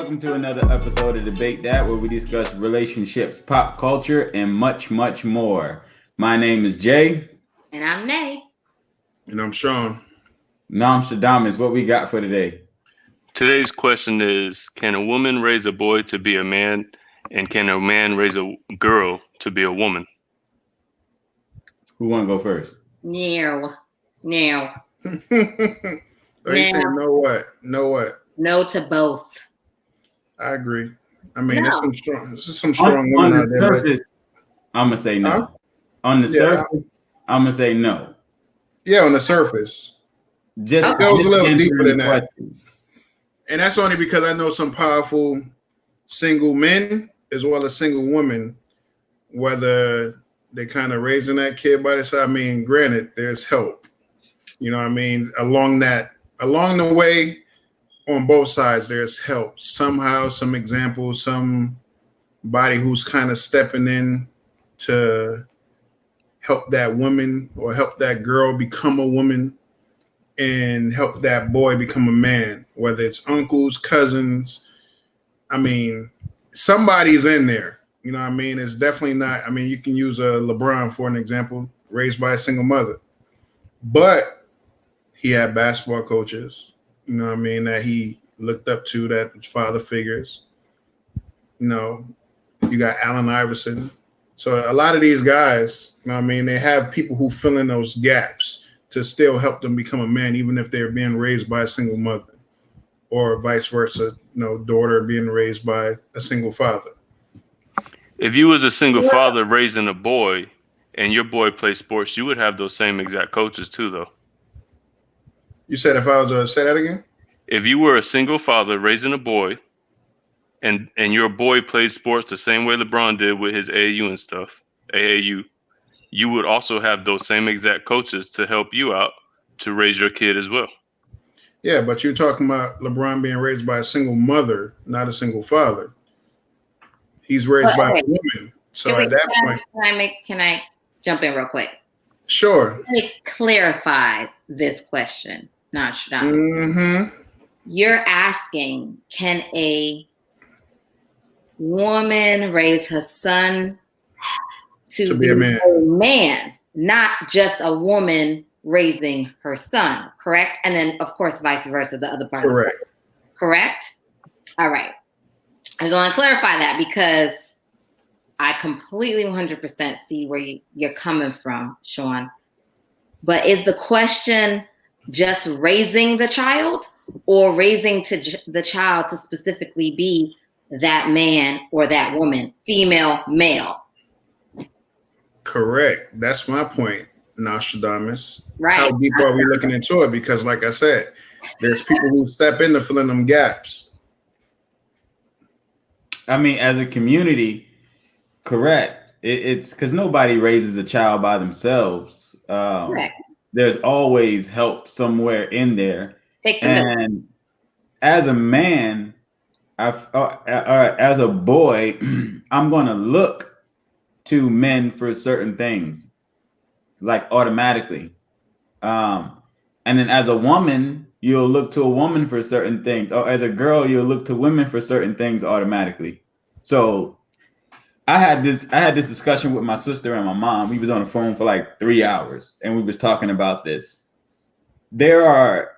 welcome to another episode of Debate That, where we discuss relationships, pop culture, and much, much more. My name is Jay. And I'm Nay. And I'm Sean. Nostradamus, what we got for today? Today's question is, can a woman raise a boy to be a man, and can a man raise a girl to be a woman? Who want to go first? No. You saying no what? No to both. I agree. I mean, No. there's some strong women out there. Surface, I'm gonna say no. Huh? On the surface, I'm gonna say no. Yeah, on the surface. Just It goes a little deeper than that. question. And that's only because I know some powerful single men as well as single women, whether they're kind of raising that kid by the side. I mean, granted, there's help. You know what I mean? Along the way, on both sides, there's help. Somehow, some example, somebody who's kind of stepping in to help that woman or help that girl become a woman and help that boy become a man, whether it's uncles, cousins. I mean, somebody's in there. You know what I mean? It's definitely not. I mean, you can use a LeBron for an example, raised by a single mother. But he had basketball coaches, you know what I mean, that he looked up to, that father figures. You know, you got Allen Iverson. So a lot of these guys, you know what I mean, they have people who fill in those gaps to still help them become a man, even if they're being raised by a single mother or vice versa, you know, daughter being raised by a single father. If you was a single father raising a boy and your boy plays sports, you would have those same exact coaches too, though. You said if I was say that again? If you were a single father raising a boy and your boy played sports the same way LeBron did with his AAU and stuff, AAU, you would also have those same exact coaches to help you out to raise your kid as well. Yeah, but you're talking about LeBron being raised by a single mother, not a single father. He's raised by a woman. So at that point, can I jump in real quick? Sure. Let me clarify this question, Nostradamus. Mm-hmm. You're asking, can a woman raise her son to be a man, not just a woman raising her son, correct? And then, of course, vice versa, the other part. Correct. Correct? All right. I just want to clarify that because I completely 100% see where you're coming from, Sean. But is the question just raising the child or raising the child to specifically be that man or that woman, female, male? Correct. That's my point, Nostradamus. Right. How deep are we looking into it? Because like I said, there's people who step in to fill in them gaps. I mean, as a community, correct. It's because nobody raises a child by themselves. Correct. There's always help somewhere in there. Takes a and as a man, as a boy, I'm going to look to men for certain things, like automatically. And then as a woman, you'll look to a woman for certain things. Or as a girl, you'll look to women for certain things automatically. So I had this discussion with my sister and my mom. We was on the phone for like 3 hours and we was talking about this. There are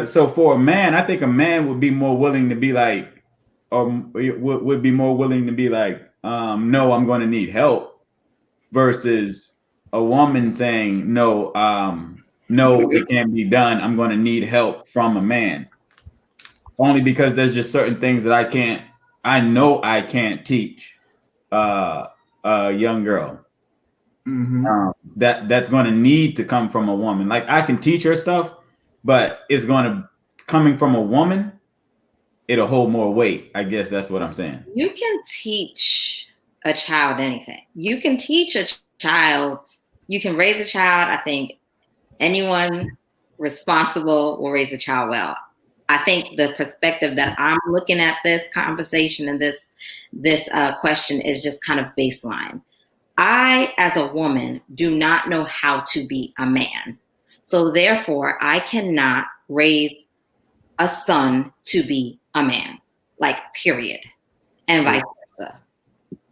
so for a man, I think a man would be more willing to be like, or would be more willing to be like, no, I'm going to need help, versus a woman saying, no, it can't be done. I'm going to need help from a man. Only because there's just certain things that I know I can't teach a young girl. Mm-hmm. That's going to need to come from a woman. Like I can teach her stuff, but it's going to coming from a woman, it'll hold more weight. I guess that's what I'm saying. You can teach a child anything. You can teach a child. You can raise a child. I think anyone responsible will raise a child well. I think the perspective that I'm looking at this conversation and this question is just kind of baseline. I, as a woman, do not know how to be a man. So therefore, I cannot raise a son to be a man, like period, and vice versa.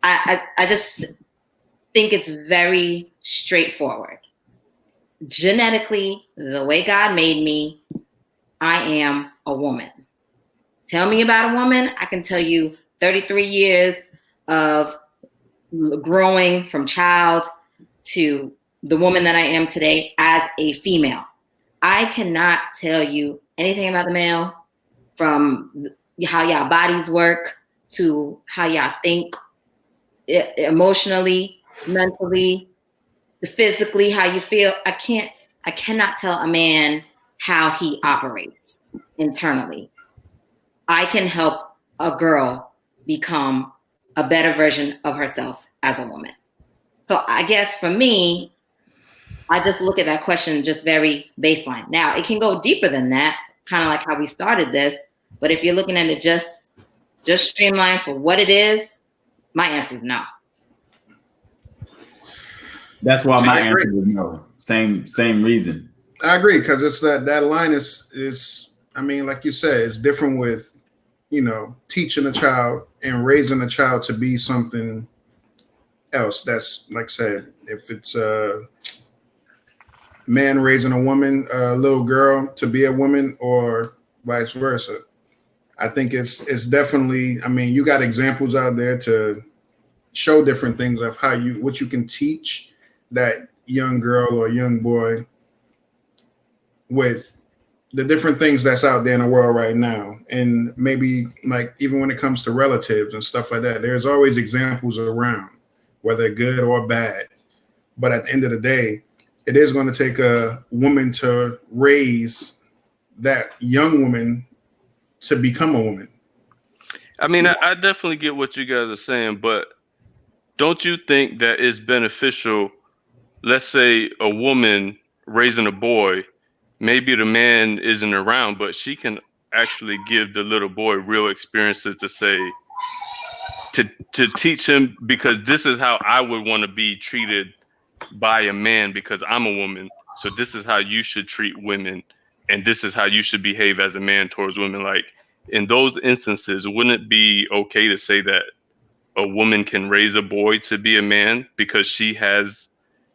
I just think it's very straightforward. Genetically, the way God made me, I am a woman. Tell me about a woman, I can tell you 33 years of growing from child to the woman that I am today as a female. I cannot tell you anything about the male, from how y'all bodies work to how y'all think emotionally, mentally, physically, how you feel. I cannot tell a man how he operates internally. I can help a girl become a better version of herself as a woman. So I guess for me, I just look at that question just very baseline. Now, it can go deeper than that, kind of like how we started this. But if you're looking at it just streamlined for what it is, my answer is no. That's why my answer is no. Same reason. I agree, because it's that line is I mean, like you said, it's different with, teaching a child and raising a child to be something else. That's, like I said, if it's a man raising a woman, a little girl to be a woman, or vice versa. I think it's definitely, I mean, you got examples out there to show different things of what you can teach that young girl or young boy with the different things that's out there in the world right now. And maybe like even when it comes to relatives and stuff like that, there's always examples around, whether good or bad. But at the end of the day, it is going to take a woman to raise that young woman to become a woman. I mean, I definitely get what you guys are saying, but don't you think that it's beneficial? Let's say a woman raising a boy, maybe the man isn't around, but she can actually give the little boy real experiences to say, to teach him, because this is how I would want to be treated by a man because I'm a woman. So this is how you should treat women. And this is how you should behave as a man towards women. Like in those instances, wouldn't it be okay to say that a woman can raise a boy to be a man because she has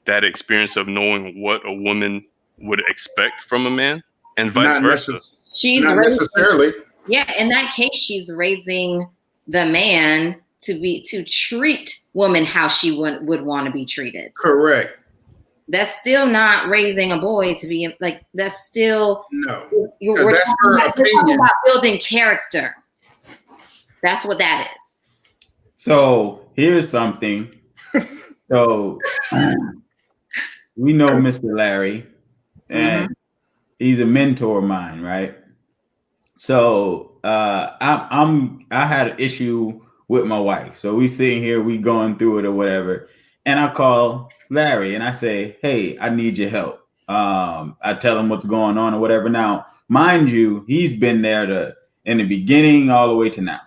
that experience of knowing what a woman would expect from a man, and vice versa? Not necessarily. Yeah, in that case, she's raising the man to treat women how she would want to be treated. Correct. That's still not raising a boy to be like. That's still no. We're talking about building character. That's what that is. So here's something. So we know Mr. Larry, and he's a mentor of mine, right? So I had an issue with my wife. So we sitting here, we going through it or whatever, and I call Larry and I say, "Hey, I need your help." I tell him what's going on or whatever. Now, mind you, he's been there in the beginning all the way to now.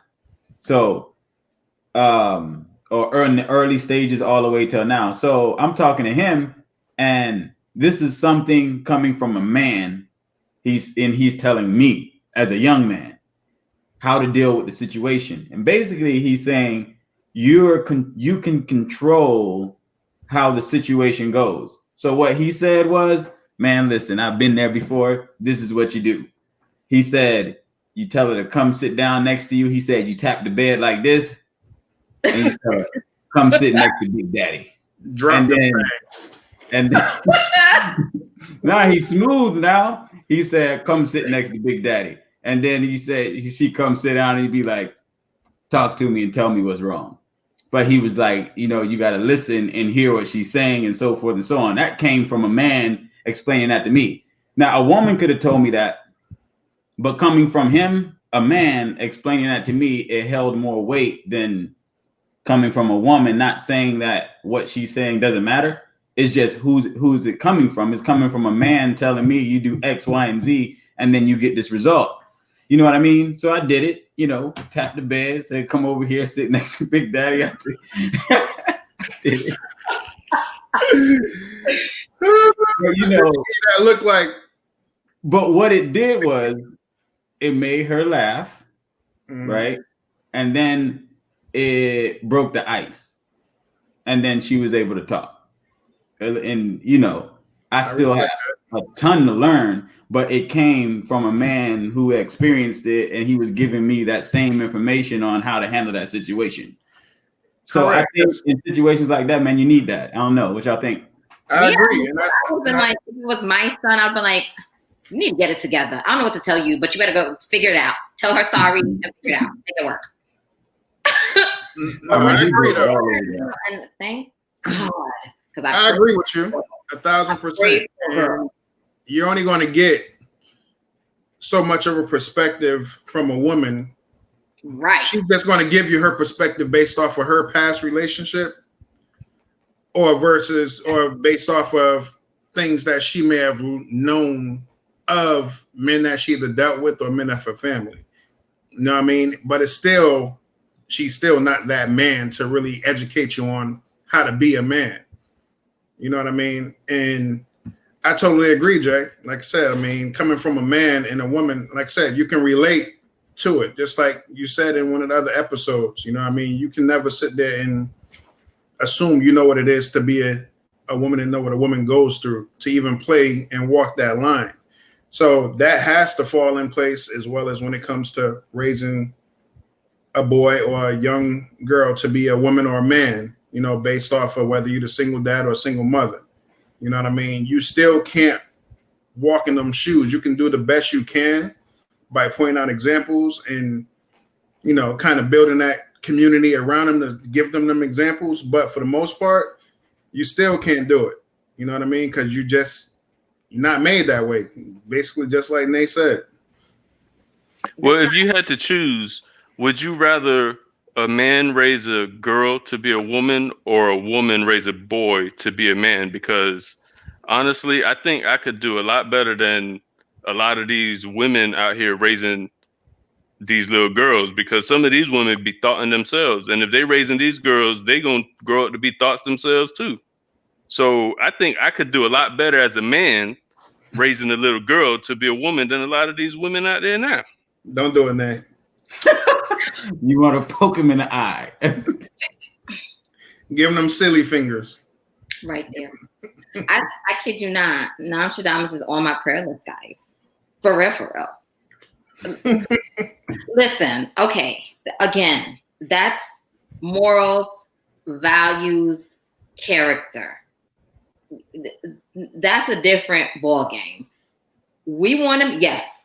So, or in the early stages all the way till now. So I'm talking to him, and this is something coming from a man. He's telling me as a young man how to deal with the situation. And basically he's saying you can control how the situation goes. So what he said was, man, listen, I've been there before. This is what you do. He said, you tell her to come sit down next to you. He said, you tap the bed like this and you tell her, come sit next to Big Daddy. And then now he's smooth now. He said, come sit next to Big Daddy. And then he said, she come sit down and he'd be like, talk to me and tell me what's wrong. But he was like, you got to listen and hear what she's saying and so forth and so on. That came from a man explaining that to me. Now, a woman could have told me that, but coming from him, a man explaining that to me, it held more weight than coming from a woman, not saying that what she's saying doesn't matter. It's just who's it coming from? It's coming from a man telling me you do X, Y, and Z, and then you get this result. You know what I mean? So I did it, tap the bed, said, come over here, sit next to Big Daddy. I did it. That looked like. But what it did was it made her laugh. right? And then it broke the ice, and then she was able to talk. And you know, I still have a ton to learn, but it came from a man who experienced it, and he was giving me that same information on how to handle that situation. So I think in situations like that, man, you need that. I don't know what y'all think. I agree. I would have been like, if it was my son, I'd been like, you need to get it together. I don't know what to tell you, but you better go figure it out. Tell her sorry and figure it out. Make it work. No, I agree though. And thank God. Because I agree with you 1,000%. And you're only going to get so much of a perspective from a woman. Right. She's just going to give you her perspective based off of her past relationship or based off of things that she may have known of men that she either dealt with or men of her family. You know what I mean? But she's still not that man to really educate you on how to be a man. You know what I mean? And I totally agree, Jay. Like I said, I mean, coming from a man and a woman, like I said, you can relate to it. Just like you said in one of the other episodes, you know what I mean? You can never sit there and assume you know what it is to be a woman and know what a woman goes through to even play and walk that line. So that has to fall in place, as well as when it comes to raising a boy or a young girl to be a woman or a man, you know, based off of whether you're the single dad or a single mother. You know what I mean? You still can't walk in them shoes. You can do the best you can by pointing out examples and, you know, kind of building that community around them to give them examples. But for the most part, you still can't do it. You know what I mean? Because you're not made that way. Basically, just like Nate said. Well, if you had to choose, would you rather a man raise a girl to be a woman or a woman raise a boy to be a man? Because honestly, I think I could do a lot better than a lot of these women out here raising these little girls, because some of these women be thoughting themselves. And if they raising these girls, they going to grow up to be thoughts themselves too. So I think I could do a lot better as a man raising a little girl to be a woman than a lot of these women out there now. Don't do it, Nate. You want to poke him in the eye. Give them silly fingers. Right there. I kid you not. Nostradamus is on my prayer list, guys. For real. Listen, okay. Again, that's morals, values, character. That's a different ball game. We want them, yes.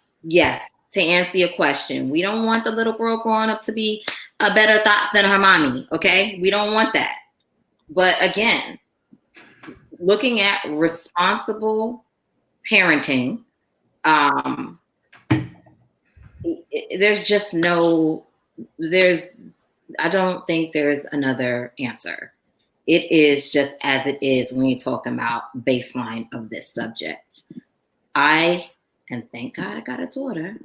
To answer your question, we don't want the little girl growing up to be a better thought than her mommy. Okay, we don't want that. But again, looking at responsible parenting, there's just I don't think there's another answer. It is just as it is when you're talking about baseline of this subject. And thank God I got a daughter,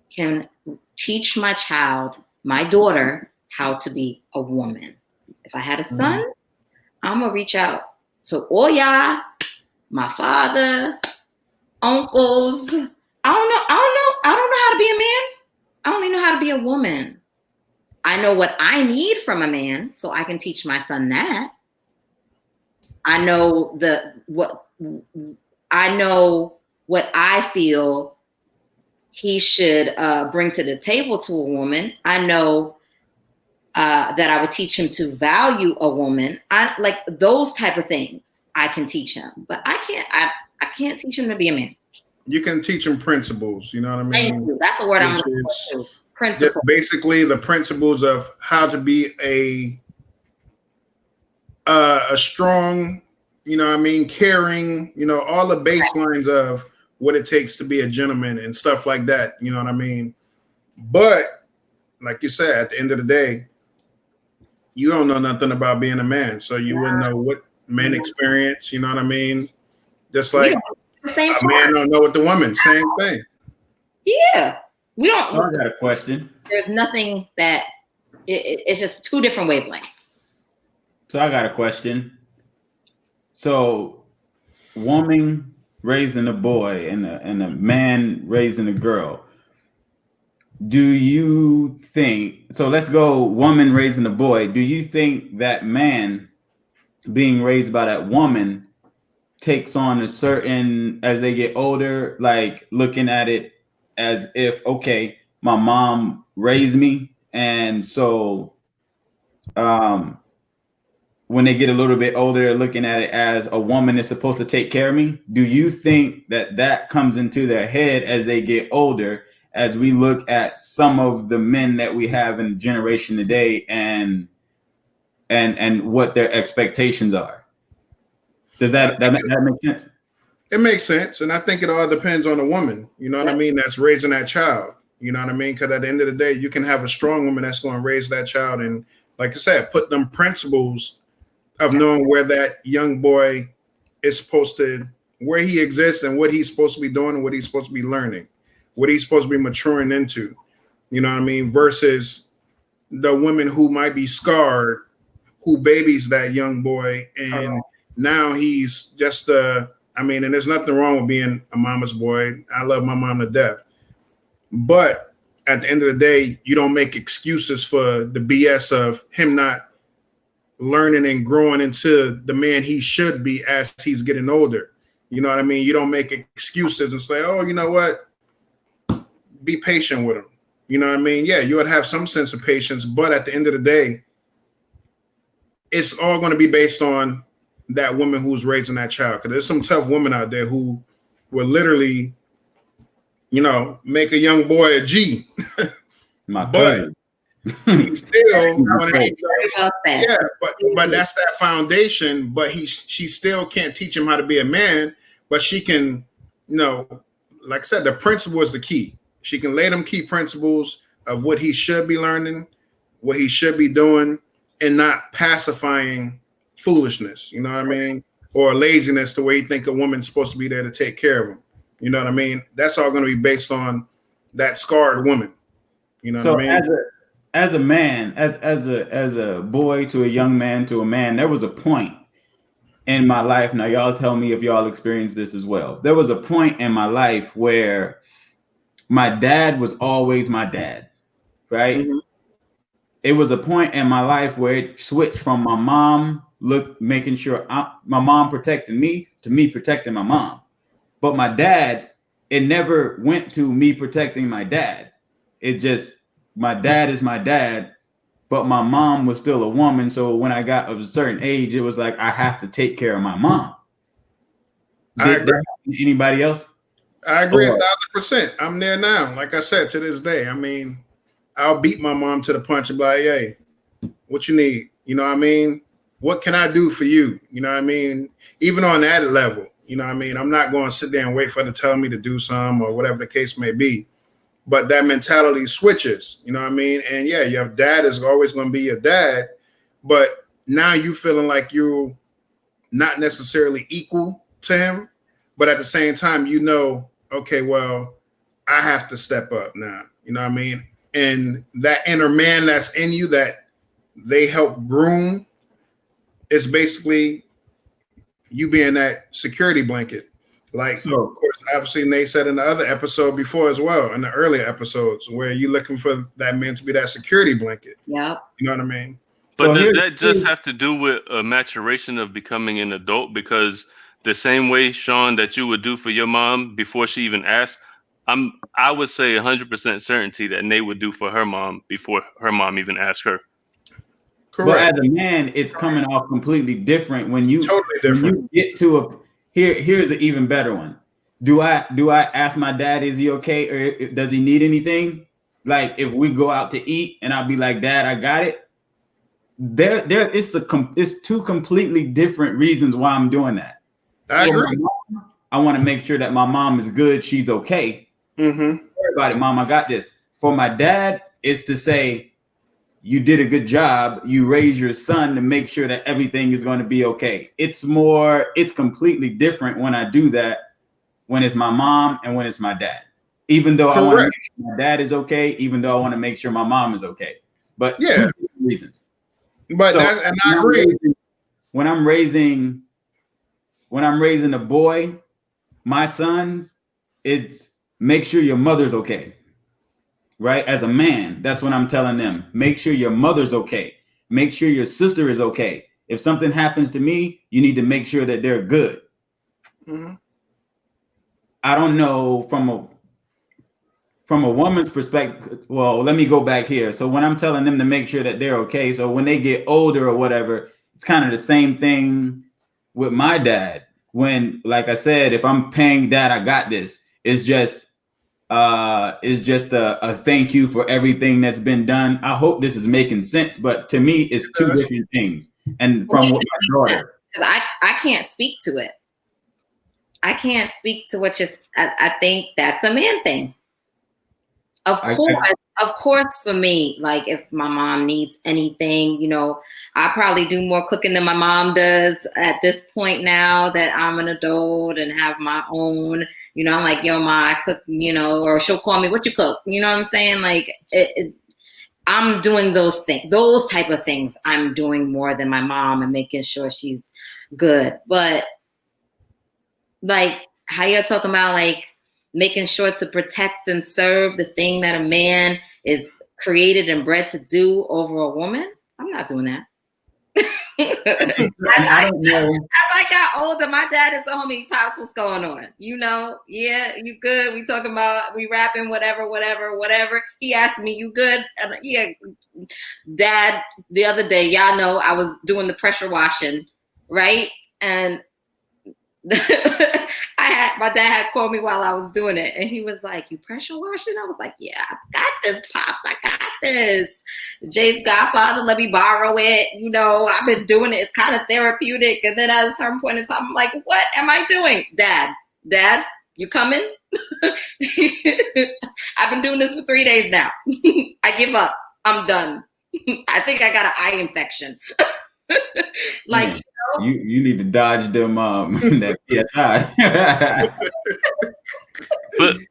can teach my daughter, how to be a woman. If I had a son, I'm going to reach out to all y'all, my father, uncles. I don't know how to be a man. I only know how to be a woman. I know what I need from a man, so I can teach my son that. I know what I feel he should bring to the table to a woman. I know that I would teach him to value a woman. I like those type of things I can teach him, but I can't teach him to be a man. You can teach him principles. You know what I mean? Thank you. That's the word I'm looking for. Principles. Basically, the principles of how to be a strong, you know what I mean, caring, you know, all the baselines of what it takes to be a gentleman and stuff like that. You know what I mean? But like you said, at the end of the day, you don't know nothing about being a man. So you wouldn't know what men experience. You know what I mean? Just like a man don't know what the woman, same thing. Yeah. We don't. So I got a question. There's nothing that it's just two different wavelengths. So I got a question. So, woman raising a boy and a man raising a girl. do you think, so let's go woman raising a boy. Do you think that man being raised by that woman takes on a certain, as they get older, like looking at it as if, okay, my mom raised me, and so when they get a little bit older, they're looking at it as a woman is supposed to take care of me? Do you think that that comes into their head as they get older, as we look at some of the men that we have in the generation today, and what their expectations are? Does that make sense? It makes sense, and I think it all depends on the woman. You know what I mean? That's raising that child. You know what I mean? Because at the end of the day, you can have a strong woman that's going to raise that child, and like I said, put them principles of knowing where that young boy is supposed to, where he exists, and what he's supposed to be doing, and what he's supposed to be learning, what he's supposed to be maturing into. You know what I mean? Versus the women who might be scarred, who babies that young boy, and now he's just and there's nothing wrong with being a mama's boy. I love my mom to death. But at the end of the day, you don't make excuses for the BS of him not learning and growing into the man he should be as he's getting older. You know what I mean? You don't make excuses and say, oh, you know what? Be patient with him. You know what I mean? Yeah, you would have some sense of patience, but at the end of the day, it's all going to be based on that woman who's raising that child. Because there's some tough women out there who will literally, make a young boy a G. But he still but that's that foundation. But she still can't teach him how to be a man. But she can, like I said, the principle is the key. She can lay them key principles of what he should be learning, what he should be doing, and not pacifying foolishness, you know what I mean? Or laziness, the way you think a woman's supposed to be there to take care of him. You know what I mean? That's all going to be based on that scarred woman. You know what I mean? As a man, as a boy to a young man to a man, there was a point in my life. Now y'all tell me if y'all experienced this as well. There was a point in my life where my dad was always my dad, right? Mm-hmm. It was a point in my life where it switched from my mom making sure my mom protecting me to me protecting my mom. But my dad, it never went to me protecting my dad. It just, my dad is my dad, but my mom was still a woman. So when I got of a certain age, it was like, I have to take care of my mom. Anybody else? I agree 1,000%. I'm there now. Like I said, to this day, I'll beat my mom to the punch and be like, hey, what you need? You know what I mean? What can I do for you? You know what I mean? Even on that level, you know what I mean? I'm not going to sit there and wait for her to tell me to do something or whatever the case may be. But that mentality switches, you know what I mean? And yeah, your dad is always going to be your dad, but now you feeling like you're not necessarily equal to him, but at the same time, okay, well, I have to step up now, you know what I mean? And that inner man that's in you that they help groom is basically you being that security blanket. Like, of course, obviously, Nate said in the other episode before as well, in the earlier episodes, where you're looking for that man to be that security blanket. Yeah. You know what I mean? But does that just have to do with a maturation of becoming an adult? Because the same way, Sean, that you would do for your mom before she even asked, I would say 100% certainty that Nate would do for her mom before her mom even asked her. Correct. But as a man, it's coming off completely different when you totally different. When you get to here's an even better one. Do I ask my dad, is he okay, or does he need anything? Like if we go out to eat and I'll be like, Dad, I got it. It's two completely different reasons why I'm doing that. I agree. I want to make sure that my mom is good, she's okay. Mm-hmm. Don't worry about it, Mom, I got this. For my dad, it's to say, you did a good job. You raised your son to make sure that everything is going to be okay. It's completely different when I do that, when it's my mom and when it's my dad. Even though I want to make sure my dad is okay, even though I want to make sure my mom is okay. But yeah, two different reasons. But and I agree. When I'm raising a boy, my sons, it's make sure your mother's okay. right? As a man, that's what I'm telling them. Make sure your mother's okay. Make sure your sister is okay. If something happens to me, you need to make sure that they're good. Mm-hmm. I don't know from a woman's perspective. Well, let me go back here. So when I'm telling them to make sure that they're okay, so when they get older or whatever, it's kind of the same thing with my dad. When, like I said, if I'm paying dad, I got this. It's just a thank you for everything that's been done. I hope this is making sense, but to me, it's two different things. And from what my daughter, because I can't speak to it. I can't speak to what I think that's a man thing. Of course, for me, like if my mom needs anything, you know, I probably do more cooking than my mom does at this point now that I'm an adult and have my own, you know, I'm like, yo, ma, I cook, you know, or she'll call me, what you cook? You know what I'm saying? Like I'm doing those things, those type of things I'm doing more than my mom and making sure she's good. But like how you're talking about like making sure to protect and serve the thing that a man is created and bred to do over a woman. I'm not doing that. I don't know. As I got older, my dad is the homie. Pops, what's going on? You know, yeah, you good? We talking about, we rapping, whatever. He asked me, you good? Yeah, dad, the other day, y'all know I was doing the pressure washing, right? And my dad had called me while I was doing it, and he was like, "You pressure washing?" I was like, "Yeah, I got this, Pops. I got this. Jay's Godfather, let me borrow it. You know, I've been doing it. It's kind of therapeutic." And then at a certain point in time, I'm like, "What am I doing, Dad? You coming?" I've been doing this for 3 days now. I give up. I'm done. I think I got an eye infection. Like. Yeah. You need to dodge them that PSI.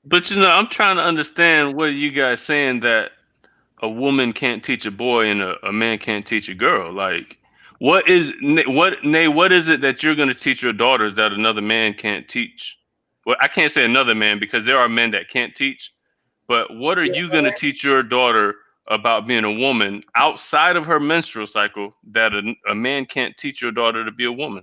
but you know, I'm trying to understand what are you guys saying that a woman can't teach a boy and a man can't teach a girl. Like what is it that you're going to teach your daughters that another man can't teach? Well, I can't say another man because there are men that can't teach, but what are you going to teach your daughter about being a woman outside of her menstrual cycle that a man can't teach your daughter to be a woman?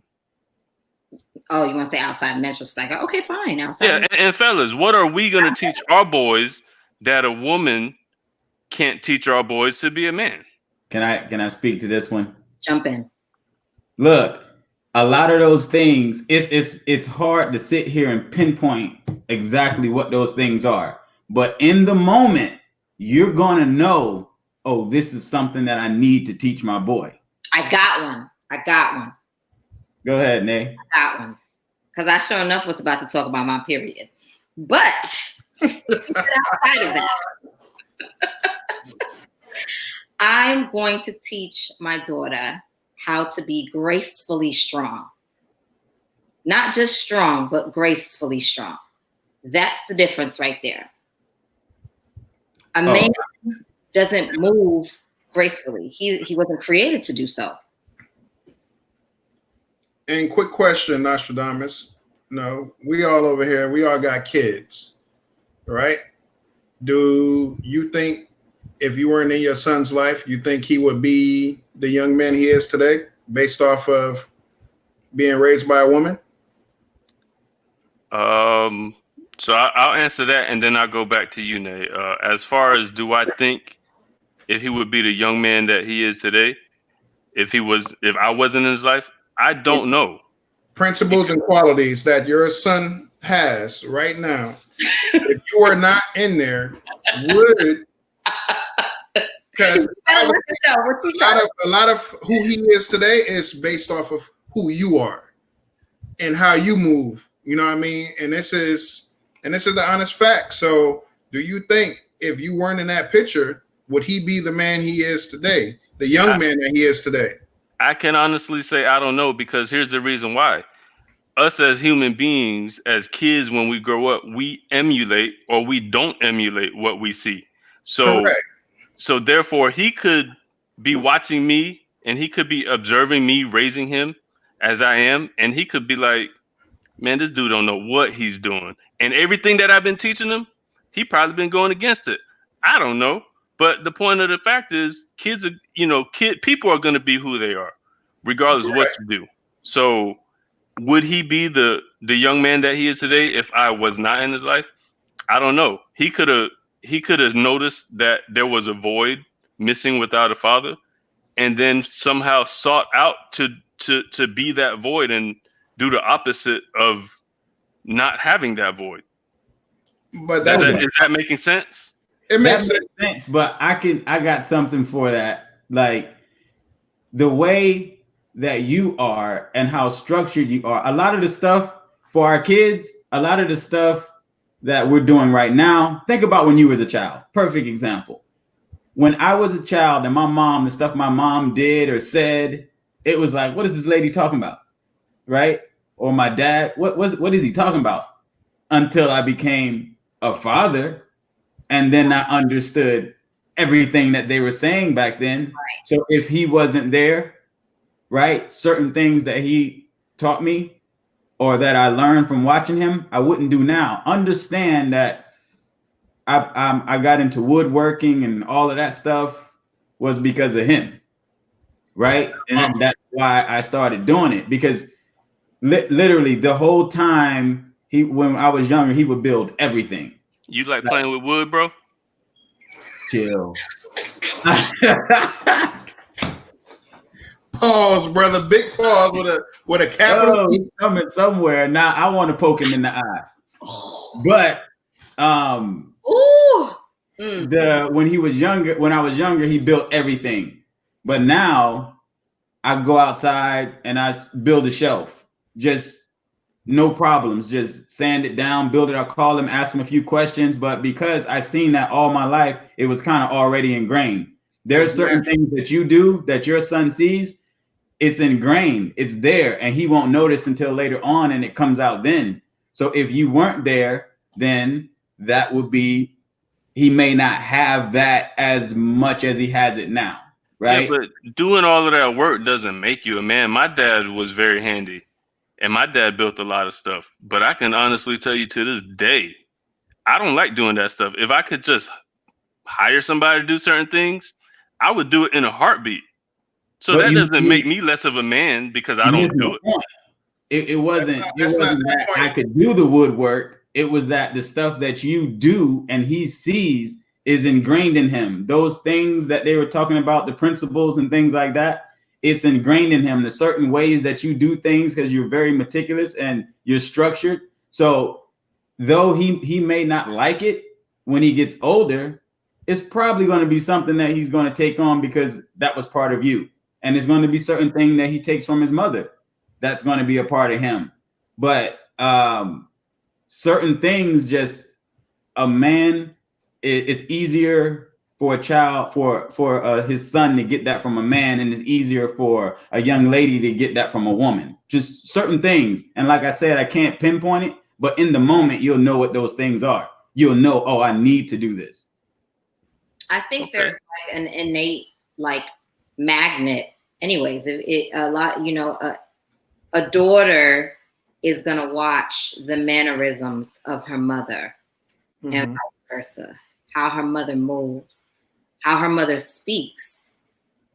Oh, you want to say outside menstrual cycle? Okay, fine. Outside. Yeah, and fellas, what are we going to teach our boys that a woman can't teach our boys to be a man? Can I speak to this one? Jump in. Look, a lot of those things, it's hard to sit here and pinpoint exactly what those things are. But in the moment, you're gonna know, oh, this is something that I need to teach my boy. I got one. Go ahead, Nay. I got one. Because I sure enough was about to talk about my period. But outside of that, I'm going to teach my daughter how to be gracefully strong. Not just strong, but gracefully strong. That's the difference right there. A man doesn't move gracefully. He wasn't created to do so. And quick question, Nostradamus. No, we all over here, we all got kids, right? Do you think if you weren't in your son's life, you think he would be the young man he is today based off of being raised by a woman? So I'll answer that, and then I'll go back to you, Nay. As far as do I think if he would be the young man that he is today, if I wasn't in his life, I don't know. Principles and qualities that your son has right now, if you are not in there, would, because a lot of who he is today is based off of who you are and how you move. You know what I mean? And this is the honest fact. So do you think if you weren't in that picture, would he be the man he is today, the young man that he is today? I can honestly say I don't know, because here's the reason why. Us as human beings, as kids, when we grow up, we emulate or we don't emulate what we see. So, correct. So therefore, he could be watching me and he could be observing me raising him as I am. And he could be like, man, this dude don't know what he's doing. And everything that I've been teaching him, he probably been going against it. I don't know. But the point of the fact is, kids are, people are going to be who they are, regardless of what you do. So, would he be the young man that he is today if I was not in his life? I don't know. He could have noticed that there was a void missing without a father, and then somehow sought out to be that void and do the opposite of not having that void. But is that making sense? It makes sense, but I got something for that. Like the way that you are and how structured you are. A lot of the stuff for our kids, a lot of the stuff that we're doing right now, think about when you was a child. Perfect example. When I was a child and my mom, the stuff my mom did or said, it was like, what is this lady talking about? Right? Or my dad, what is he talking about? Until I became a father. And then I understood everything that they were saying back then. Right. So if he wasn't there, right, certain things that he taught me or that I learned from watching him, I wouldn't do now. Understand that I got into woodworking and all of that stuff was because of him, right? And that's why I started doing it, because literally the whole time when I was younger, he would build everything. You like playing with wood, bro? Chill. Pause, brother. Big pause with a capital. He's coming somewhere. Now I want to poke him in the eye. But when I was younger, he built everything. But now I go outside and I build a shelf. Just no problems, just sand it down, build it. I'll call him, ask him a few questions. But because I've seen that all my life, it was kind of already ingrained. There are certain things that you do that your son sees, it's ingrained, it's there, and he won't notice until later on, and it comes out then. So if you weren't there, then that would be, he may not have that as much as he has it now, right? Yeah, but doing all of that work doesn't make you a man. My dad was very handy. And my dad built a lot of stuff, but I can honestly tell you to this day, I don't like doing that stuff. If I could just hire somebody to do certain things, I would do it in a heartbeat. So that doesn't make me less of a man because I don't do it. It wasn't that I could do the woodwork. It was that the stuff that you do and he sees is ingrained in him. Those things that they were talking about, the principles and things like that, it's ingrained in him, the certain ways that you do things because you're very meticulous and you're structured. So though he may not like it when he gets older, it's probably going to be something that he's going to take on because that was part of you. And it's going to be certain thing that he takes from his mother. That's going to be a part of him. But certain things, just a man, it's easier for a child, for his son to get that from a man, and it's easier for a young lady to get that from a woman. Just certain things. And like I said, I can't pinpoint it, but in the moment, you'll know what those things are. You'll know, oh, I need to do this. I think there's like an innate like magnet. Anyways, a daughter is gonna watch the mannerisms of her mother, and vice versa. How her mother moves, how her mother speaks,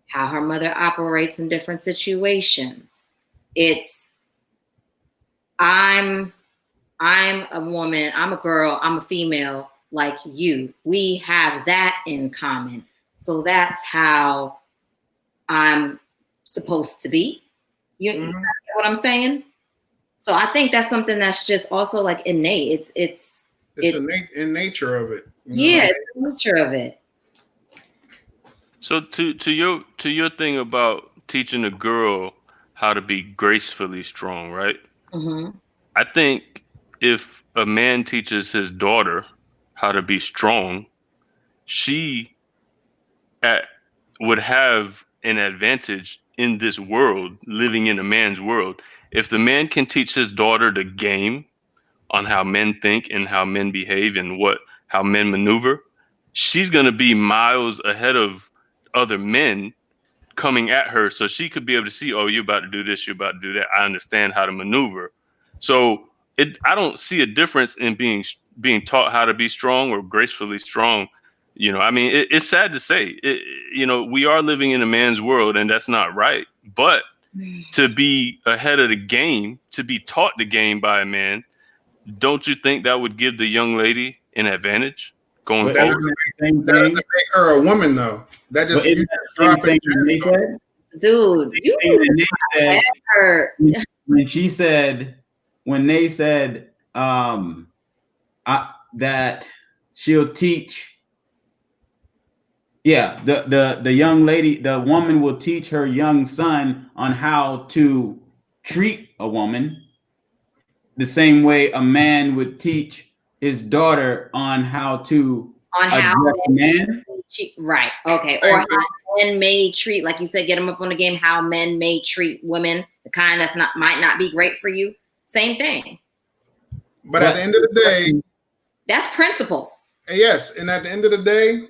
how her mother operates in different situations. It's, I'm a woman, I'm a girl, I'm a female like you. We have that in common. So that's how I'm supposed to be. You know what I'm saying? So I think that's something that's just also like innate. It's in nature of it. Yeah, it's the nature of it. So to your thing about teaching a girl how to be gracefully strong, right? Mm-hmm. I think if a man teaches his daughter how to be strong, she would have an advantage in this world, living in a man's world. If the man can teach his daughter the game on how men think and how men behave and how men maneuver, she's going to be miles ahead of other men coming at her. So she could be able to see, oh, you're about to do this, you're about to do that. I understand how to maneuver. So I don't see a difference in being taught how to be strong or gracefully strong You know, I mean, it's sad to say, you know, we are living in a man's world, and that's not right. But to be ahead of the game, to be taught the game by a man, don't you think that would give the young lady an advantage going But forward? isn't that the same That thing? doesn't make her a woman, though. That just But isn't that the same thing when they said? Dude, you Same thing they said hurt. when she said, when they said that she'll teach. Yeah, the young lady, the woman will teach her young son on how to treat a woman the same way a man would teach his daughter on how to address a man. Right. Okay. Or how men may treat, like you said, get them up on the game, how men may treat women, the kind that's might not be great for you. Same thing. But at the end of the day, that's principles. Yes, and at the end of the day,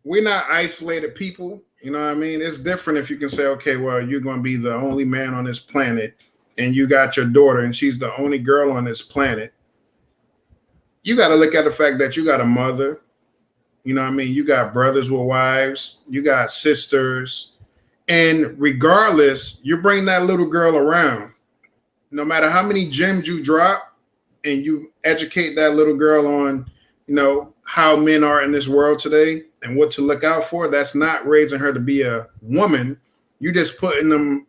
we're not isolated people. You know what I mean? It's different if you can say, okay, well, you're going to be the only man on this planet, and you got your daughter, and she's the only girl on this planet. You got to look at the fact that you got a mother. You know what I mean? You got brothers with wives. You got sisters. And regardless, you bring that little girl around. No matter how many gems you drop, and you educate that little girl on, you know, how men are in this world today and what to look out for, that's not raising her to be a woman. You just putting them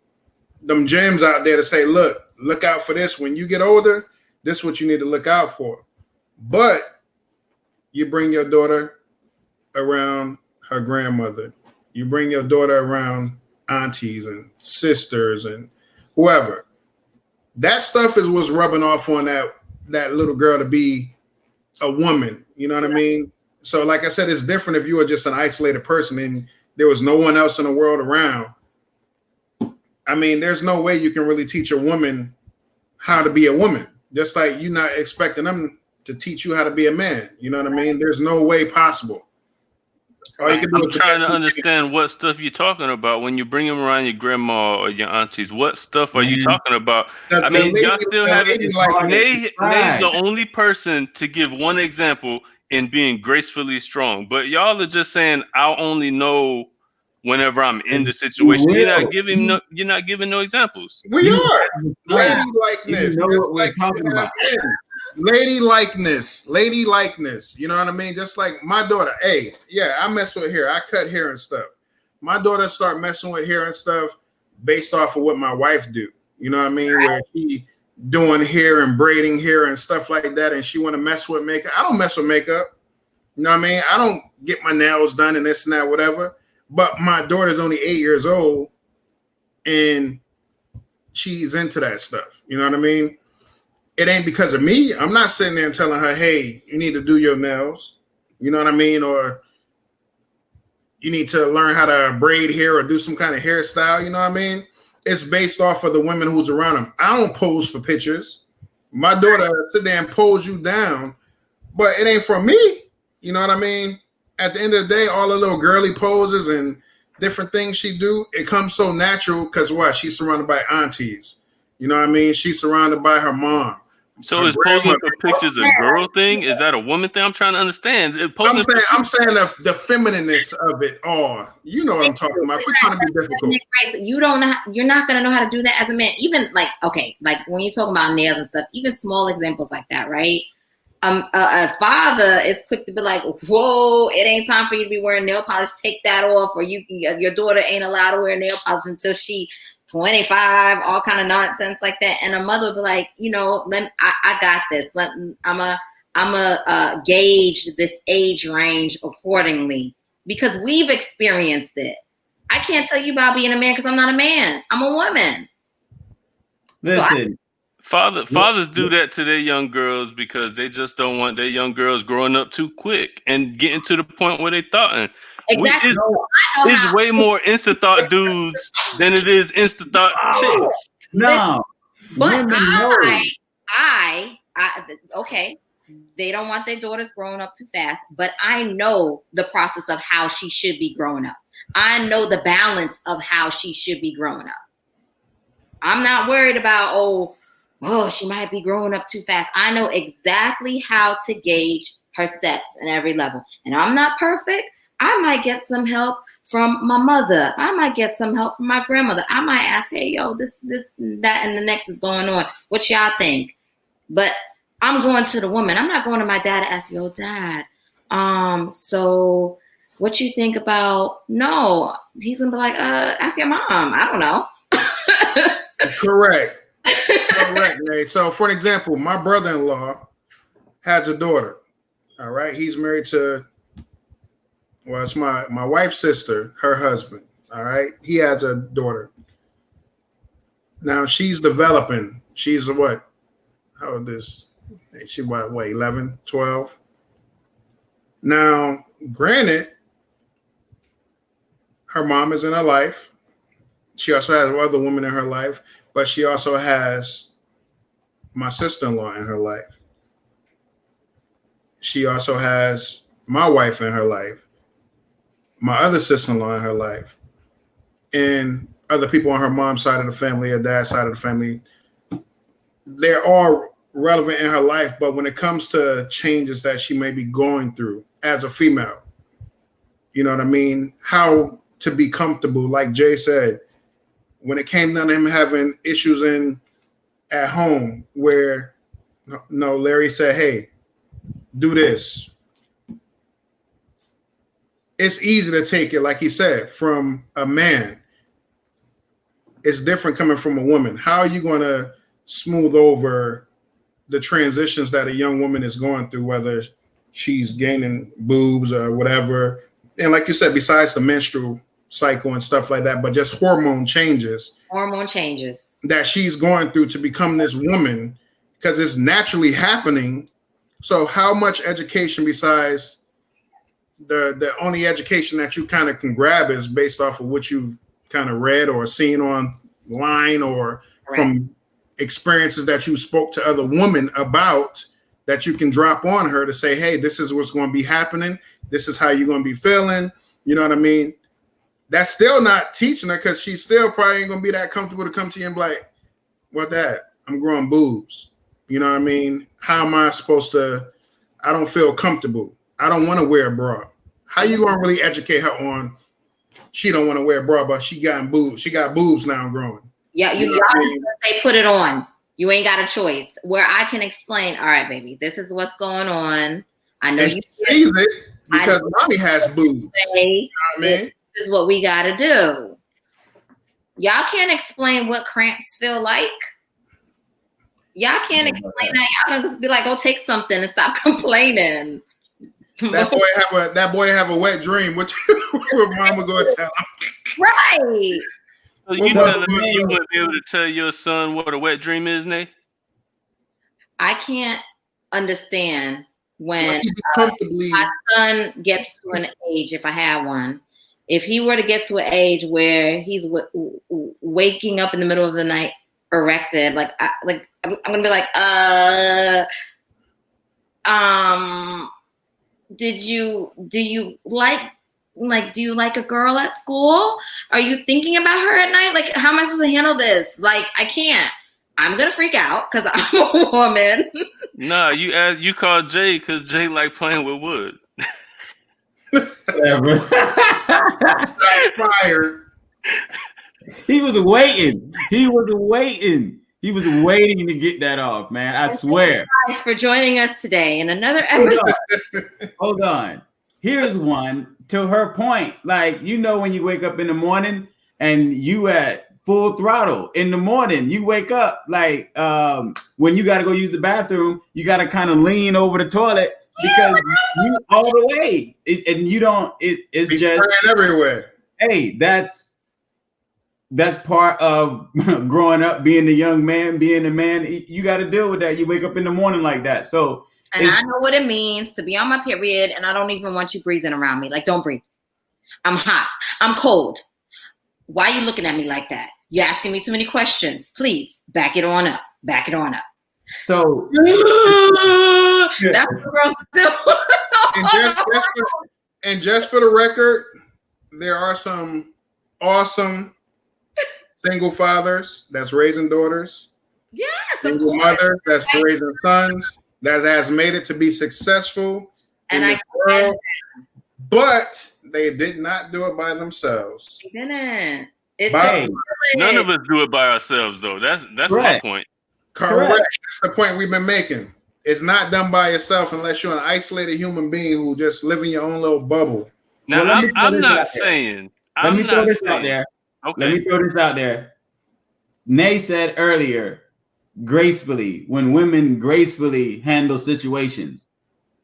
gems out there to say, look out for this. When you get older, this is what you need to look out for. But you bring your daughter around her grandmother. You bring your daughter around aunties and sisters and whoever. That stuff is what's rubbing off on that little girl to be a woman. You know what I mean? So like I said, it's different if you were just an isolated person and there was no one else in the world around. I mean, there's no way you can really teach a woman how to be a woman. Just like you're not expecting them to teach you how to be a man. You know what I mean? There's no way possible. All you can do I'm trying to understand what stuff you're talking about when you bring them around your grandma or your aunties. What stuff are you talking about? I mean, y'all still have it. Nay's the only person to give one example in being gracefully strong, but y'all are just saying I'll only know whenever I'm in the situation. You're not giving no examples. We are ladylikeliness. You know what we're talking about. Ladylikeliness. You know what I mean? Just like my daughter. Hey, yeah, I mess with hair. I cut hair and stuff. My daughter start messing with hair and stuff based off of what my wife do. You know what I mean? Where she doing hair and braiding hair and stuff like that, and she want to mess with makeup. I don't mess with makeup. You know what I mean? I don't get my nails done and this and that, whatever. But my daughter's only 8 years old, and she's into that stuff. You know what I mean? It ain't because of me. I'm not sitting there and telling her, hey, you need to do your nails. You know what I mean? Or you need to learn how to braid hair or do some kind of hairstyle. You know what I mean? It's based off of the women who's around them. I don't pose for pictures. My daughter sit there and pose you down, but it ain't from me. You know what I mean? At the end of the day, all the little girly poses and different things she do, it comes so natural because what? She's surrounded by aunties. You know what I mean? She's surrounded by her mom. So is posing for pictures a girl thing? Is that a woman thing? I'm trying to understand. I'm saying the feminineness of it all. You know what I'm talking about. We're trying to be difficult. You're not gonna know how to do that as a man. Even like when you're talking about nails and stuff, even small examples like that, right? A father is quick to be like, "Whoa, it ain't time for you to be wearing nail polish. Take that off, or your daughter ain't allowed to wear nail polish until she 25." All kind of nonsense like that. And a mother will be like, I got this. I'm a gauge this age range accordingly because we've experienced it. I can't tell you about being a man because I'm not a man. I'm a woman. Listen. Fathers do that to their young girls because they just don't want their young girls growing up too quick and getting to the point where they thought. Exactly. It's way more insta-thought dudes than it is insta-thought chicks. No. But okay, they don't want their daughters growing up too fast, but I know the process of how she should be growing up. I know the balance of how she should be growing up. I'm not worried about, she might be growing up too fast. I know exactly how to gauge her steps in every level. And I'm not perfect. I might get some help from my mother. I might get some help from my grandmother. I might ask, hey, yo, this, that, and the next is going on. What y'all think? But I'm going to the woman. I'm not going to my dad to ask, yo, dad, so what you think about, no, he's gonna be like, ask your mom. I don't know. Correct. Correct, Nate. So for an example, my brother-in-law has a daughter. All right. He's married to, well, it's my wife's sister, her husband. All right. He has a daughter. Now she's developing. She's what? How old is she? What, 11, 12? Now, granted, her mom is in her life. She also has other women in her life, but she also has my sister-in-law in her life. She also has my wife in her life, my other sister-in-law in her life, and other people on her mom's side of the family, her dad's side of the family. They're all relevant in her life, but when it comes to changes that she may be going through as a female, you know what I mean? How to be comfortable, like Jay said, when it came down to him having issues at home where, no, Larry said, hey, do this. It's easy to take it, like he said, from a man. It's different coming from a woman. How are you going to smooth over the transitions that a young woman is going through, whether she's gaining boobs or whatever? And like you said, besides the menstrual cycle and stuff like that, but just hormone changes that she's going through to become this woman, because it's naturally happening. So how much education besides the only education that you kind of can grab is based off of what you've kind of read or seen online or from experiences that you spoke to other women about, that you can drop on her to say, hey, this is what's going to be happening. This is how you're going to be feeling. You know what I mean? That's still not teaching her, because she's still probably ain't going to be that comfortable to come to you and be like, what that? I'm growing boobs. You know what I mean? How am I supposed to? I don't feel comfortable. I don't want to wear a bra. How you going to really educate her on she don't want to wear a bra, but she got boobs. She got boobs now growing. Yeah, they put it on. You ain't got a choice. Where I can explain, all right, baby, this is what's going on. I know you sees it because mommy has boobs. You know what I mean? This is what we got to do. Y'all can't explain what cramps feel like. Y'all can't explain that. Y'all gonna be like, go take something and stop complaining. That boy have a wet dream. What mama gonna tell him? Right. So you telling me you wouldn't be able to tell your son what a wet dream is, Nate? I can't understand when my son gets to an age, if I have one, if he were to get to an age where he's waking up in the middle of the night erected, I'm gonna be like, do you like a girl at school? Are you thinking about her at night? Like, how am I supposed to handle this? Like, I can't. I'm gonna freak out because I'm a woman. Nah, you called Jay because Jay like playing with wood. Fired. He was waiting. He was waiting to get that off, man. I swear. Thanks for joining us today in another episode. Hold on. Here's one. To her point, like, you know, when you wake up in the morning and you at full throttle in the morning, you wake up like when you got to go use the bathroom, you got to kind of lean over the toilet because you all the way, and you don't. It's be just everywhere. Hey, that's part of growing up, being a young man, being a man. You got to deal with that. You wake up in the morning like that, so. And I know what it means to be on my period, and I don't even want you breathing around me. Like, don't breathe. I'm hot. I'm cold. Why are you looking at me like that? You're asking me too many questions. Please, back it on up. Back it on up. So that's what girls do. and just for the record, there are some awesome single fathers that's raising daughters. Yes, single mothers that's raising sons. That has made it to be successful. And in I the world, but they did not do it by themselves. didn't. It's By- None of us do it by ourselves, though. That's my Correct. point. Correct. That's the point we've been making. It's not done by yourself unless you're an isolated human being who just live in your own little bubble. Now, Well, let me throw I'm this not out there. saying. Let me I'm throw not this out saying. there. Okay. Let me throw this out there. Nay said earlier, gracefully, when women gracefully handle situations.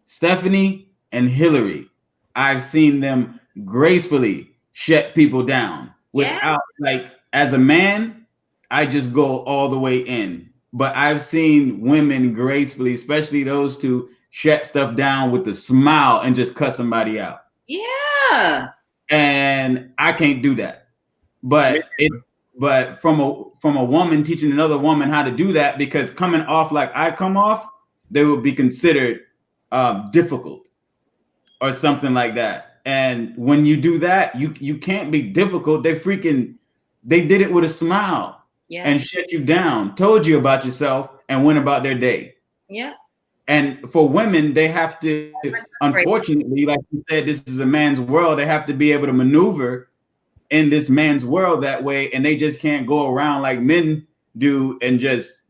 Stephanie and Hillary, I've seen them gracefully shut people down without, like, as a man, I just go all the way in. But I've seen women gracefully, especially those two, shut stuff down with a smile and just cut somebody out. Yeah. And I can't do that. But from a woman teaching another woman how to do that, because coming off like I come off, they will be considered difficult or something like that. And when you do that, you can't be difficult. They did it with a smile and shut you down, told you about yourself, and went about their day. Yeah. And for women, they have to, unfortunately, like you said, this is a man's world. They have to be able to maneuver in this man's world that way, and they just can't go around like men do and just,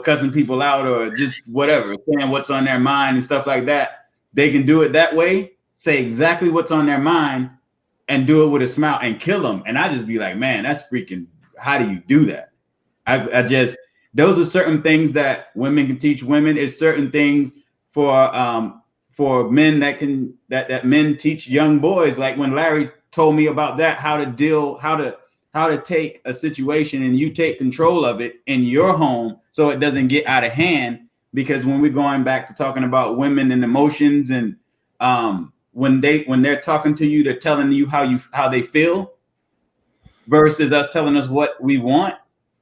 cussing people out or just whatever, saying what's on their mind and stuff like that. They can do it that way, say exactly what's on their mind, and do it with a smile and kill them. And I just be like, man, that's freaking, how do you do that? I just, those are certain things that women can teach women. It's certain things for men that men teach young boys. Like when Larry told me about that, how to take a situation and you take control of it in your home so it doesn't get out of hand. Because when we're going back to talking about women and emotions, and when they're talking to you, they're telling you how they feel versus us telling us what we want.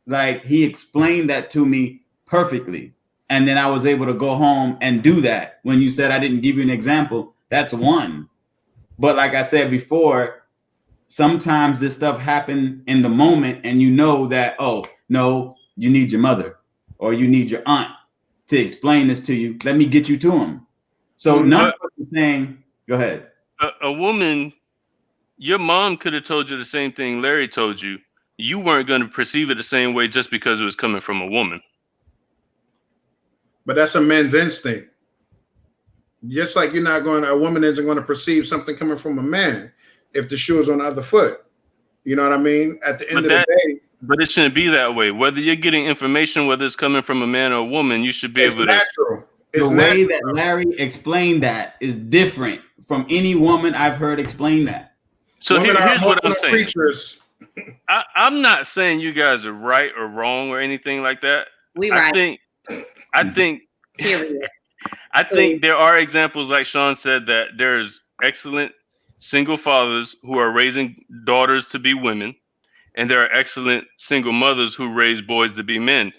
Like, he explained that to me perfectly. And then I was able to go home and do that. When you said I didn't give you an example, that's one. But like I said before, sometimes this stuff happened in the moment, and you know that, oh, no, you need your mother or you need your aunt to explain this to you. Let me get you to him. So none of us is saying, go ahead. A woman, your mom could have told you the same thing Larry told you. You weren't going to perceive it the same way just because it was coming from a woman. But that's a man's instinct. Just like a woman isn't going to perceive something coming from a man if the shoe is on the other foot. You know what I mean? At the end of the day. But it shouldn't be that way. Whether you're getting information, whether it's coming from a man or a woman, you should be able to. Natural. The way that Larry explained that is different from any woman I've heard explain that. So here's what I'm saying. I'm not saying you guys are right or wrong or anything like that. I think there are examples, like Sean said, that there's excellent single fathers who are raising daughters to be women, and there are excellent single mothers who raise boys to be men.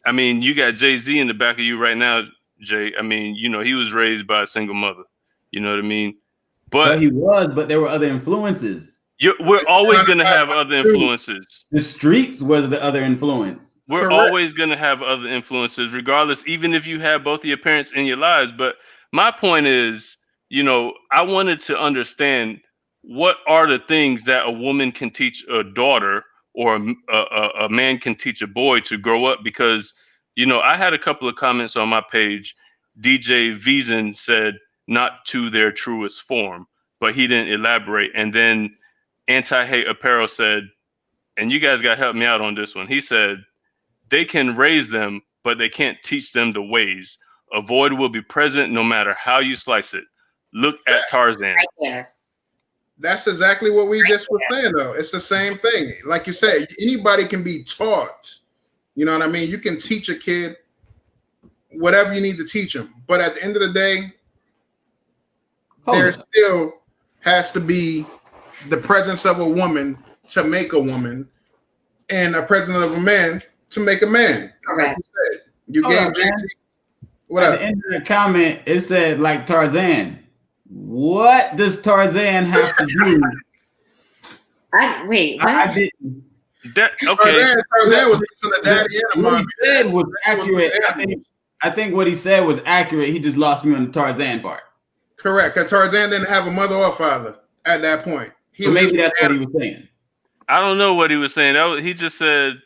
I mean, you got Jay-Z in the back of you right now, Jay. I mean, he was raised by a single mother. You know what I mean? But there were other influences. We're always going to have other influences. The streets was the other influence. We're always going to have other influences, regardless, even if you have both of your parents in your lives. But my point is, I wanted to understand what are the things that a woman can teach a daughter or a man can teach a boy to grow up. Because, I had a couple of comments on my page. DJ Veason said, not to their truest form, but he didn't elaborate. And then Anti-Hate Apparel said, and you guys got to help me out on this one. He said, they can raise them, but they can't teach them the ways. A void will be present no matter how you slice it. Look at Tarzan. That's exactly what we just were saying, though. It's the same thing. Like you said, anybody can be taught. You know what I mean? You can teach a kid whatever you need to teach them. But at the end of the day, there still has to be the presence of a woman to make a woman, and a presence of a man to make a man. Correct. You gave JT. What up? At the end of the comment, it said like Tarzan. What does Tarzan have to do? Wait, what? I didn't. Tarzan was the daddy and the mom. What he said was accurate. I think what he said was accurate. He just lost me on the Tarzan part. Correct. Because Tarzan didn't have a mother or father at that point. So maybe that's what he was saying. I don't know what he was saying. He just said,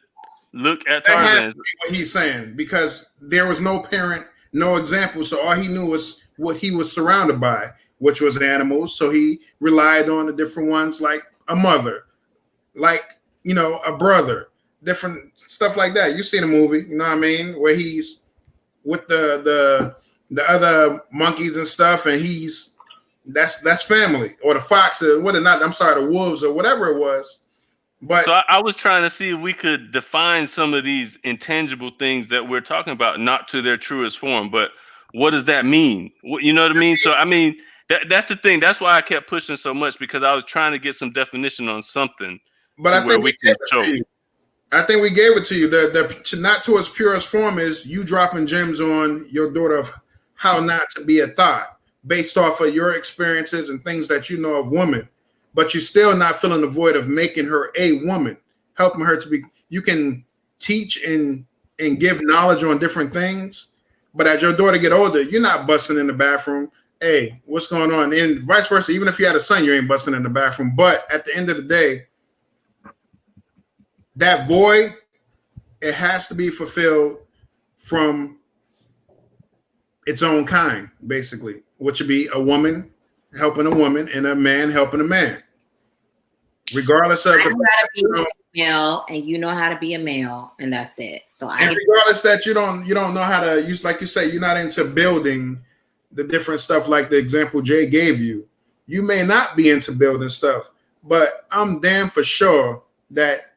"Look at That has Tarzan." to be what he's saying, because there was no parent, no example. So all he knew was what he was surrounded by, which was animals. So he relied on the different ones, like a mother, like, you know, a brother, different stuff like that. You see the movie, you know what I mean, where he's with the other monkeys and stuff, and that's family, or the fox, or what not? I'm sorry, the wolves, or whatever it was. But So I was trying to see if we could define some of these intangible things that we're talking about, not to their truest form. But what does that mean? You know what I mean? So I mean, that's the thing. That's why I kept pushing so much, because I was trying to get some definition on something. But I think we can show. I think we gave it to you. The not to its purest form is you dropping gems on your daughter of how not to be a thought based off of your experiences and things that you know of women. But you're still not filling the void of making her a woman, helping her to be. You can teach and give knowledge on different things, but as your daughter get older, you're not busting in the bathroom. Hey, what's going on? And vice versa. Even if you had a son, you ain't busting in the bathroom. But at the end of the day, that void, it has to be fulfilled from its own kind, basically, which would be a woman helping a woman and a man helping a man. Regardless of the male, and you know how to be a male, and that's it. So regardless that you don't know how to use, like you say, you're not into building the different stuff like the example Jay gave you. You may not be into building stuff, but I'm damn for sure that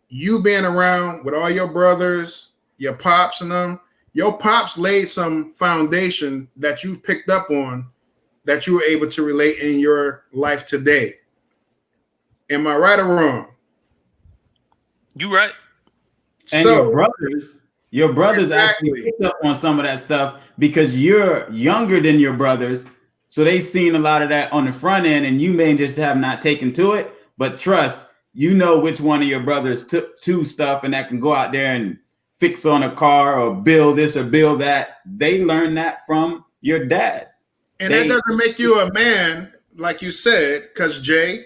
you being around with all your brothers, your pops and them, your pops laid some foundation that you've picked up on that you were able to relate in your life today. Am I right or wrong? You right. And so, your brothers exactly. actually picked up on some of that stuff because you're younger than your brothers. So they seen a lot of that on the front end, and you may just have not taken to it. But trust, you know which one of your brothers took to stuff and that can go out there and fix on a car or build this or build that. They learned that from your dad. And that doesn't make you a man, like you said, because Jay,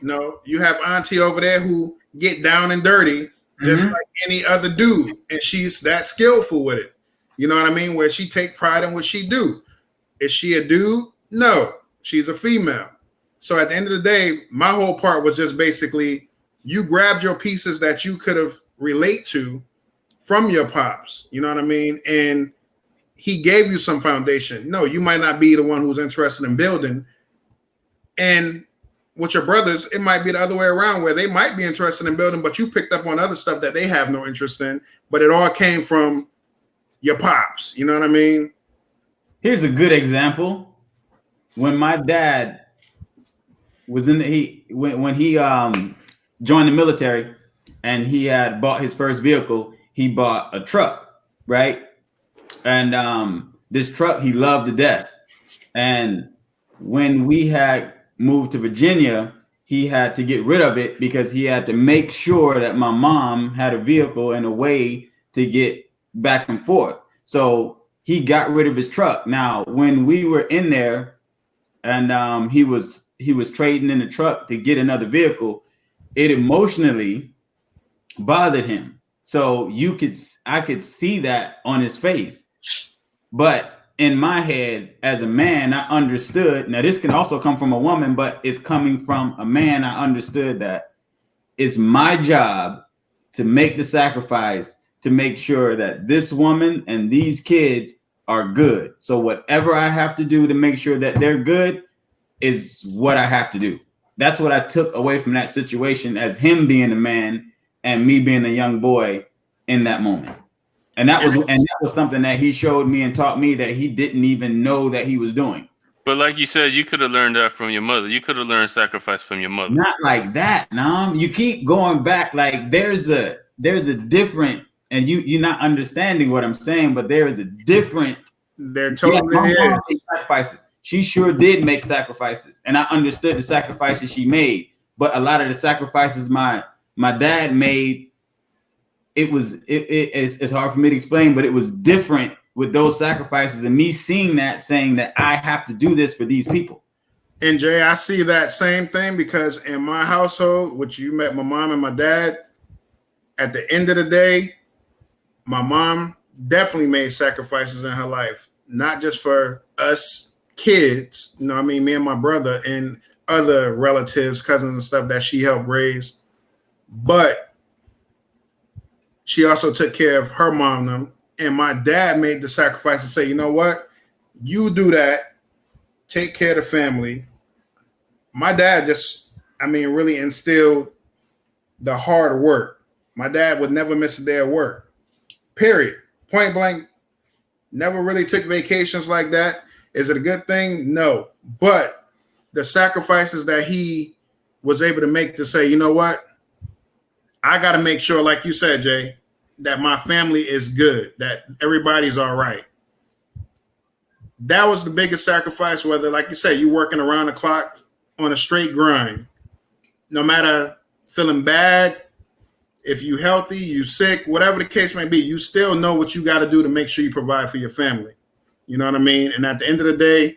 you have auntie over there who get down and dirty just like any other dude, and she's that skillful with it. You know what I mean? Where she take pride in what she do. Is she a dude? No, she's a female. So at the end of the day, my whole part was just basically you grabbed your pieces that you could have relate to from your pops. You know what I mean? And he gave you some foundation. No, you might not be the one who's interested in building. And with your brothers, it might be the other way around, where they might be interested in building, but you picked up on other stuff that they have no interest in, but it all came from your pops. You know what I mean? Here's a good example. When my dad was when he joined the military and he had bought his first vehicle, he bought a truck, right? And this truck he loved to death. And when we had moved to Virginia, he had to get rid of it because he had to make sure that my mom had a vehicle and a way to get back and forth. So he got rid of his truck. Now, when we were in there and he was trading in the truck to get another vehicle, it emotionally bothered him. So I could see that on his face. But in my head, as a man, I understood. Now, this can also come from a woman, but it's coming from a man. I understood that it's my job to make the sacrifice to make sure that this woman and these kids are good. So whatever I have to do to make sure that they're good is what I have to do. That's what I took away from that situation, as him being a man and me being a young boy in that moment. And that was something that he showed me and taught me that he didn't even know that he was doing. But like you said, you could have learned that from your mother. You could have learned sacrifice from your mother. Not like that, Nam. You keep going back. Like there's a different, and you're not understanding what I'm saying, but there is a different. They're totally sacrifices. She sure did make sacrifices, and I understood the sacrifices she made. But a lot of the sacrifices my dad made, it's hard for me to explain, but it was different with those sacrifices and me seeing that, saying that I have to do this for these people. And Jay, I see that same thing because in my household, which you met my mom and my dad, at the end of the day, my mom definitely made sacrifices in her life, not just for us kids, you know what I mean, me and my brother and other relatives, cousins and stuff that she helped raise, but she also took care of her mom them. And my dad made the sacrifice to say, you know what, you do that, take care of the family. My dad just, really instilled the hard work. My dad would never miss a day of work, period. Point blank, never really took vacations like that. Is it a good thing? No. But the sacrifices that he was able to make to say, you know what, I got to make sure, like you said, Jay, that my family is good, that everybody's all right. That was the biggest sacrifice, whether, like you said, you working around the clock on a straight grind, no matter feeling bad, if you healthy, you sick, whatever the case may be, you still know what you got to do to make sure you provide for your family. You know what I mean? And at the end of the day,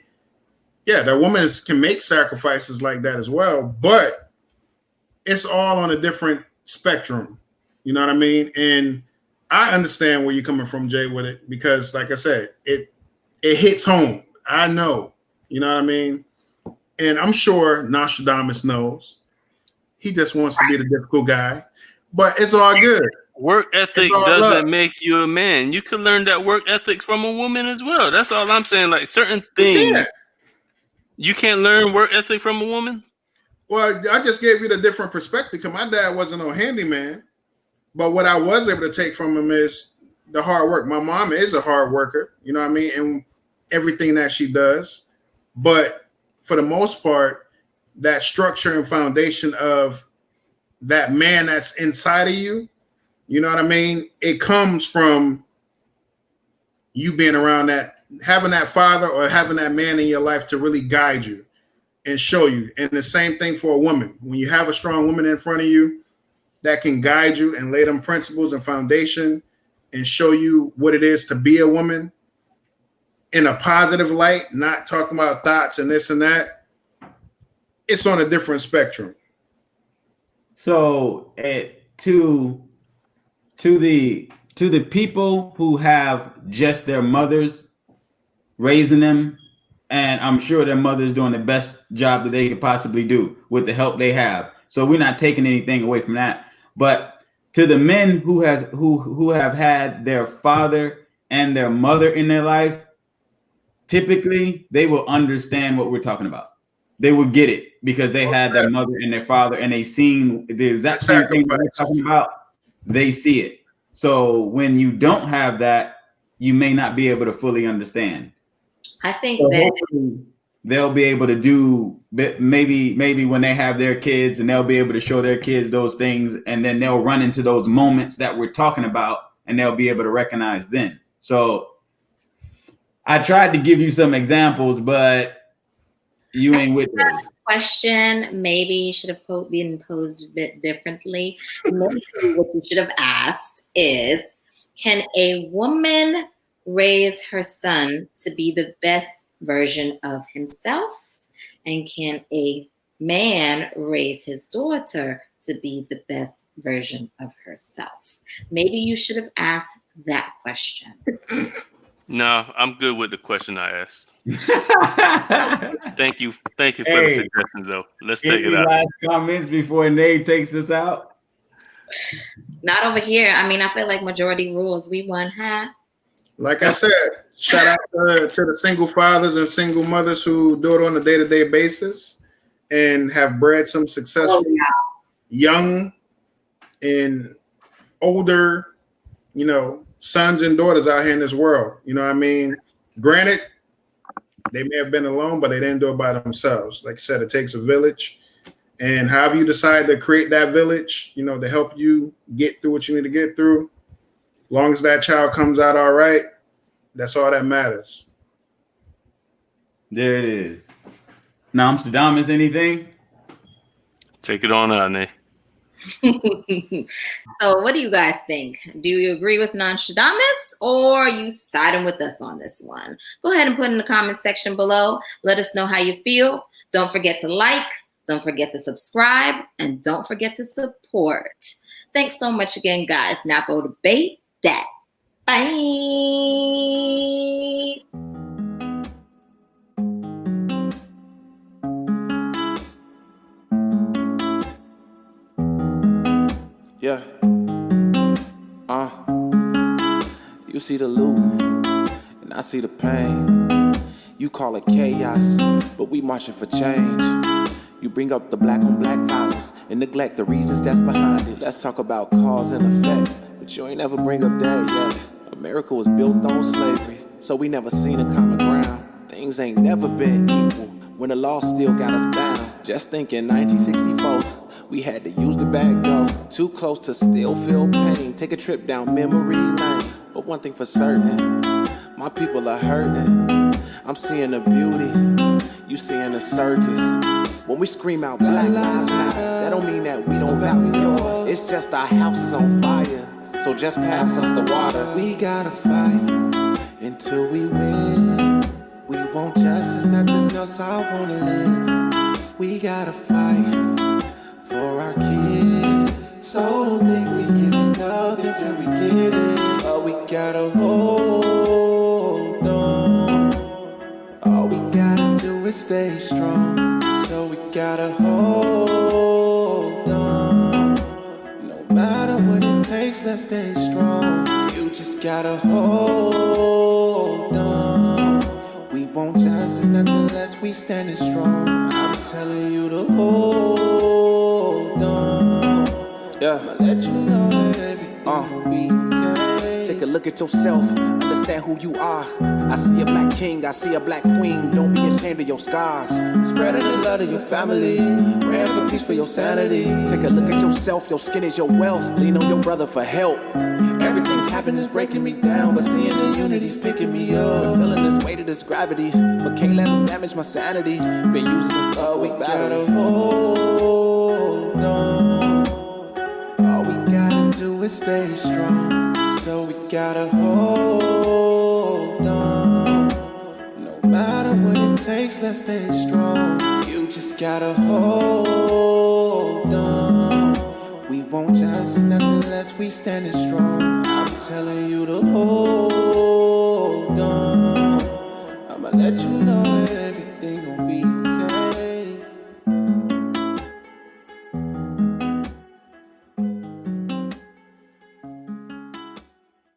yeah, that woman can make sacrifices like that as well, but it's all on a different spectrum. You know what I mean? And I understand where you're coming from, Jay, with it, because like I said, it hits home. I know, you know what I mean? And I'm sure Nostradamus knows. He just wants to be the difficult guy, but it's all good. Work ethic doesn't make you a man. You can learn that work ethic from a woman as well. That's all I'm saying. Like certain things, you can't learn work ethic from a woman. Well, I just gave you the different perspective because my dad wasn't no handyman. But what I was able to take from him is the hard work. My mom is a hard worker, you know what I mean? And everything that she does. But for the most part, that structure and foundation of that man that's inside of you, you know what I mean? It comes from you being around that, having that father or having that man in your life to really guide you and show you. And the same thing for a woman. When you have a strong woman in front of you that can guide you and lay them principles and foundation and show you what it is to be a woman in a positive light, not talking about thoughts and this and that, it's on a different spectrum. So to the people who have just their mothers raising them, and I'm sure their mother's doing the best job that they could possibly do with the help they have. So we're not taking anything away from that. But to the men who have had their father and their mother in their life, typically they will understand what we're talking about. They will get it because they had their mother and their father, and they seen the exact same thing that we're talking about. They see it. So when you don't have that, you may not be able to fully understand. I think that they'll be able to do maybe when they have their kids, and they'll be able to show their kids those things, and then they'll run into those moments that we're talking about, and they'll be able to recognize them. So I tried to give you some examples, but you ain't with those. Question maybe should have been posed a bit differently. Maybe what you should have asked is, can a woman raise her son to be the best version of himself? And can a man raise his daughter to be the best version of herself? Maybe you should have asked that question. No, I'm good with the question I asked. Thank you for the suggestions, though. Let's take it out. Last comments before Nate takes this out? Not over here. I mean, I feel like majority rules. We won, huh? Like I said, shout out to the single fathers and single mothers who do it on a day-to-day basis and have bred some successful young and older, sons and daughters out here in this world. You know what I mean? Granted, they may have been alone, but they didn't do it by themselves. Like I said, it takes a village. And however you decide to create that village, to help you get through what you need to get through, as long as that child comes out all right, that's all that matters. There it is. Nostradamus, anything? Take it on out, Nate. So what do you guys think? Do you agree with Nostradamus, or you siding with us on this one? Go ahead and put in the comment section below. Let us know how you feel. Don't forget to like, don't forget to subscribe, and don't forget to support. Thanks so much again, guys. Now go debate that. Bye. Yeah. You see the loot, and I see the pain. You call it chaos, but we marching for change. You bring up the black on black violence and neglect the reasons that's behind it. Let's talk about cause and effect, but you ain't ever bring up that yet. America was built on slavery, so we never seen a common ground. Things ain't never been equal when the law still got us bound. Just think in 1964, we had to use the back door. Too close to still feel pain. Take a trip down memory lane. But one thing for certain, my people are hurting. I'm seeing the beauty, you seeing the circus. When we scream out Black Lives Matter, that don't mean that we don't value yours. It's just our house is on fire, so just pass us the water. We gotta fight until we win. We want justice, nothing else I wanna live. We gotta fight for our kids, so don't think we get enough until we get it. But we gotta hold on. All we gotta do is stay strong. So we gotta hold on. No matter what it takes, let's stay strong. You just gotta hold on. We want justice, nothing less, we standing strong. I'm telling you to hold on. Yeah, I'ma let you know that everything will be okay. Take a look at yourself, understand who you are. I see a black king, I see a black queen. Don't be ashamed of your scars. Spreading the love of your family, praying for peace for your sanity. Take a look at yourself, your skin is your wealth. Lean on your brother for help. Everything's happening, is breaking me down, but seeing the unity's picking me up. Feeling this weight of this gravity, but can't let them damage my sanity. Been using this love, we gotta hold on. All we gotta do is stay strong. So we gotta hold on. No matter what it takes, let's stay strong. You just gotta hold on. We want justice, nothing less, we standing strong. I'm telling you to hold on. I'ma let you know that everything gon' be